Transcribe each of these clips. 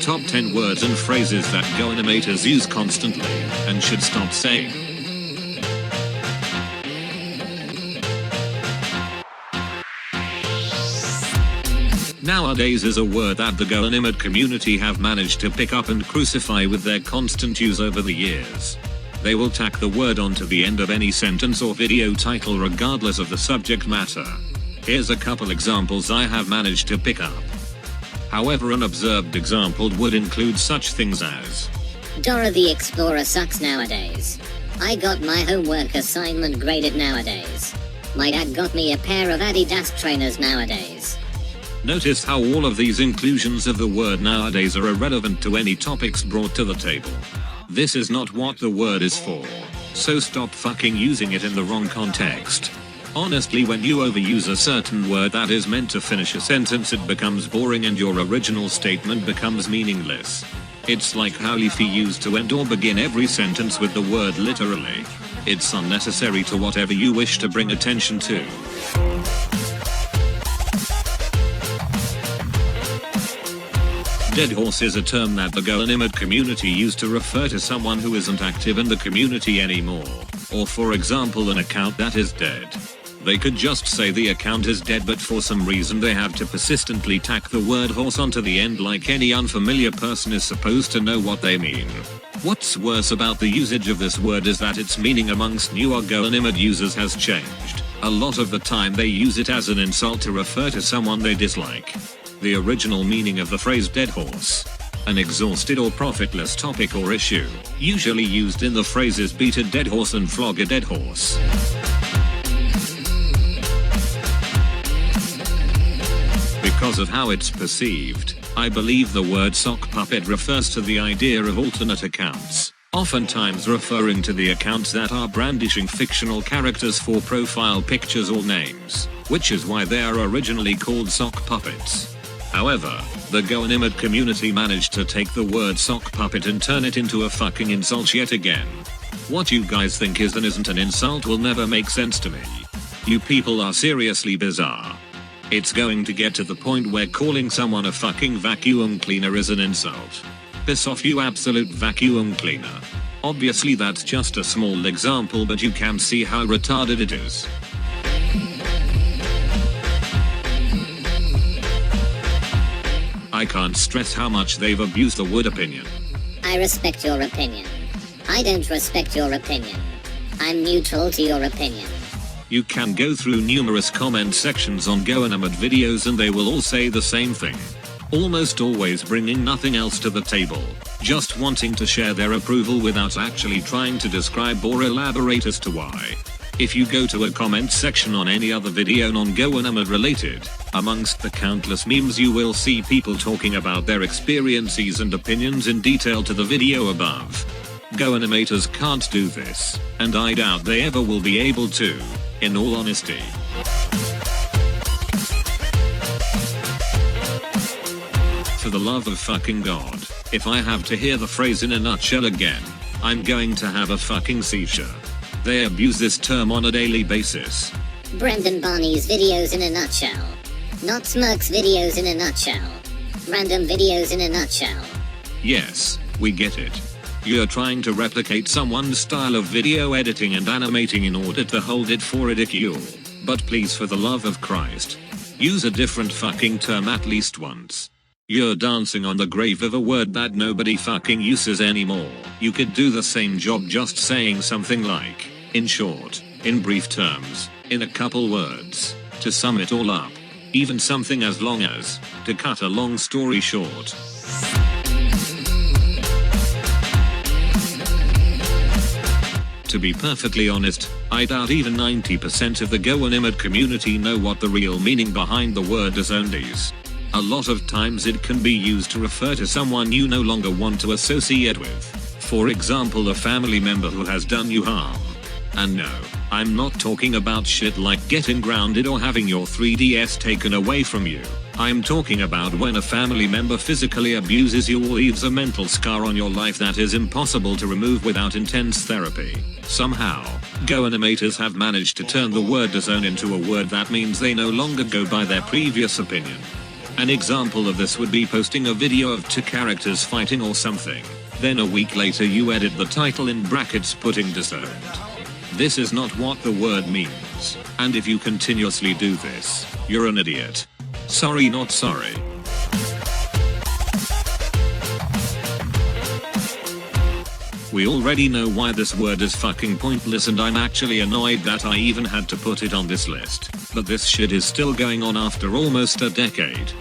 top 10 words and phrases that GoAnimators use constantly and should stop saying. Nowadays is a word that the GoAnimate community have managed to pick up and crucify with their constant use over the years. They will tack the word onto the end of any sentence or video title regardless of the subject matter. Here's a couple examples I have managed to pick up. However, an observed example would include such things as Dora the Explorer sucks nowadays. I got my homework assignment graded nowadays. My dad got me a pair of Adidas trainers nowadays. Notice how all of these inclusions of the word nowadays are irrelevant to any topics brought to the table. This is not what the word is for. So stop fucking using it in the wrong context. Honestly, when you overuse a certain word that is meant to finish a sentence, it becomes boring and your original statement becomes meaningless. It's like how Leafy used to end or begin every sentence with the word literally. It's unnecessary to whatever you wish to bring attention to. Dead horse is a term that the GoAnimate community used to refer to someone who isn't active in the community anymore, or for example an account that is dead. They could just say the account is dead, but for some reason they have to persistently tack the word horse onto the end like any unfamiliar person is supposed to know what they mean. What's worse about the usage of this word is that its meaning amongst newer GoAnimate users has changed. A lot of the time they use it as an insult to refer to someone they dislike. The original meaning of the phrase dead horse, an exhausted or profitless topic or issue, usually used in the phrases beat a dead horse and flog a dead horse. Because of how it's perceived, I believe the word sock puppet refers to the idea of alternate accounts, oftentimes referring to the accounts that are brandishing fictional characters for profile pictures or names, which is why they are originally called sock puppets. However, the GoAnimate community managed to take the word sock puppet and turn it into a fucking insult yet again. What you guys think is and isn't an insult will never make sense to me. You people are seriously bizarre. It's going to get to the point where calling someone a fucking vacuum cleaner is an insult. Piss off, you absolute vacuum cleaner. Obviously that's just a small example, but you can see how retarded it is. I can't stress how much they've abused the word opinion. I respect your opinion. I don't respect your opinion. I'm neutral to your opinion. You can go through numerous comment sections on GoAnimate videos and they will all say the same thing. Almost always bringing nothing else to the table, just wanting to share their approval without actually trying to describe or elaborate as to why. If you go to a comment section on any other video non-GoAnimate related, amongst the countless memes you will see people talking about their experiences and opinions in detail to the video above. GoAnimators can't do this, and I doubt they ever will be able to, in all honesty. For the love of fucking God, if I have to hear the phrase in a nutshell again, I'm going to have a fucking seizure. They abuse this term on a daily basis. Brendan Barney's videos in a nutshell. Not Smirk's videos in a nutshell. Random videos in a nutshell. Yes, we get it. You're trying to replicate someone's style of video editing and animating in order to hold it for ridicule. But please, for the love of Christ, use a different fucking term at least once. You're dancing on the grave of a word that nobody fucking uses anymore. You could do the same job just saying something like, in short, in brief terms, in a couple words, to sum it all up. Even something as long as, to cut a long story short. To be perfectly honest, I doubt even 90% of the GoAnimate community know what the real meaning behind the word disowned is. A lot of times it can be used to refer to someone you no longer want to associate with. For example, a family member who has done you harm. And no, I'm not talking about shit like getting grounded or having your 3DS taken away from you. I'm talking about when a family member physically abuses you or leaves a mental scar on your life that is impossible to remove without intense therapy. Somehow, GoAnimators have managed to turn the word disown into a word that means they no longer go by their previous opinion. An example of this would be posting a video of two characters fighting or something. Then a week later you edit the title in brackets putting disowned. This is not what the word means. And if you continuously do this, you're an idiot. Sorry, not sorry. We already know why this word is fucking pointless, and I'm actually annoyed that I even had to put it on this list. But this shit is still going on after almost a decade.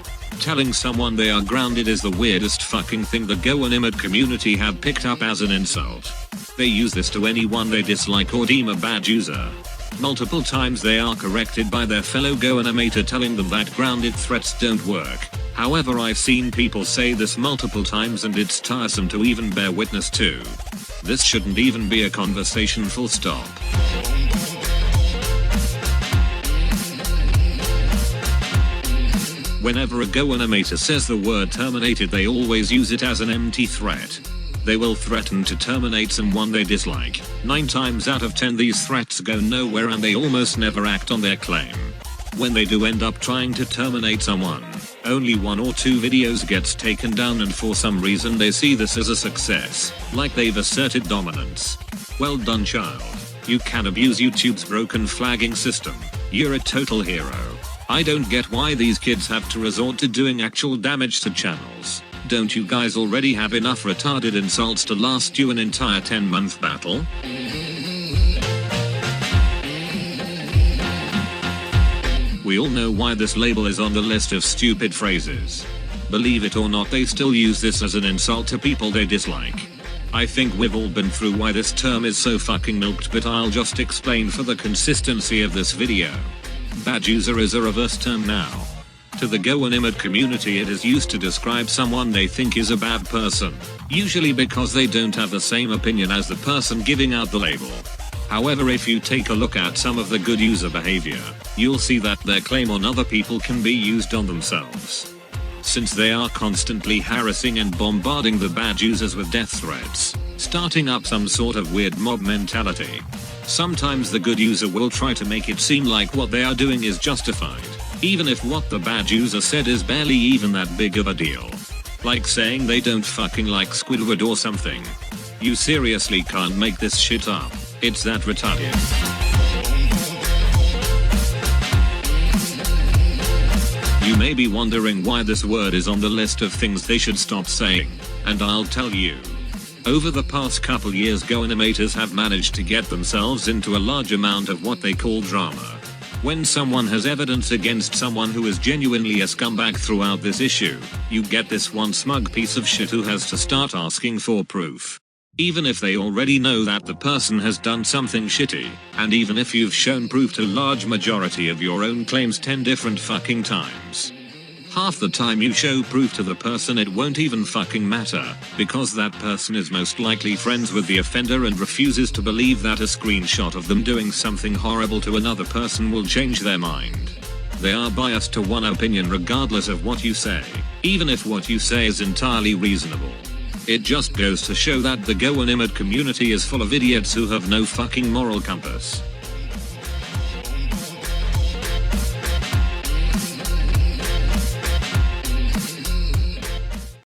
Telling someone they are grounded is the weirdest fucking thing the GoAnimate community have picked up as an insult. They use this to anyone they dislike or deem a bad user. Multiple times they are corrected by their fellow GoAnimator telling them that grounded threats don't work. However, I've seen people say this multiple times and it's tiresome to even bear witness to. This shouldn't even be a conversation, full stop. Whenever a GoAnimator says the word terminated, they always use it as an empty threat. They will threaten to terminate someone they dislike. 9 times out of 10 these threats go nowhere and they almost never act on their claim. When they do end up trying to terminate someone, only 1 or 2 videos gets taken down, and for some reason they see this as a success, like they've asserted dominance. Well done, child. You can abuse YouTube's broken flagging system. You're a total hero. I don't get why these kids have to resort to doing actual damage to channels. Don't you guys already have enough retarded insults to last you an entire 10-month battle? We all know why this label is on the list of stupid phrases. Believe it or not, they still use this as an insult to people they dislike. I think we've all been through why this term is so fucking milked, but I'll just explain for the consistency of this video. Bad user is a reverse term now. To the GoAnimate community, it is used to describe someone they think is a bad person, usually because they don't have the same opinion as the person giving out the label. However, if you take a look at some of the good user behavior, you'll see that their claim on other people can be used on themselves. Since they are constantly harassing and bombarding the bad users with death threats, starting up some sort of weird mob mentality. Sometimes the good user will try to make it seem like what they are doing is justified, even if what the bad user said is barely even that big of a deal. Like saying they don't fucking like Squidward or something. You seriously can't make this shit up. It's that retarded. You may be wondering why this word is on the list of things they should stop saying, and I'll tell you. Over the past couple years, GoAnimators have managed to get themselves into a large amount of what they call drama. When someone has evidence against someone who is genuinely a scumbag throughout this issue, you get this one smug piece of shit who has to start asking for proof. Even if they already know that the person has done something shitty, and even if you've shown proof to large majority of your own claims 10 different fucking times. Half the time you show proof to the person, it won't even fucking matter, because that person is most likely friends with the offender and refuses to believe that a screenshot of them doing something horrible to another person will change their mind. They are biased to one opinion regardless of what you say, even if what you say is entirely reasonable. It just goes to show that the GoAnimate community is full of idiots who have no fucking moral compass.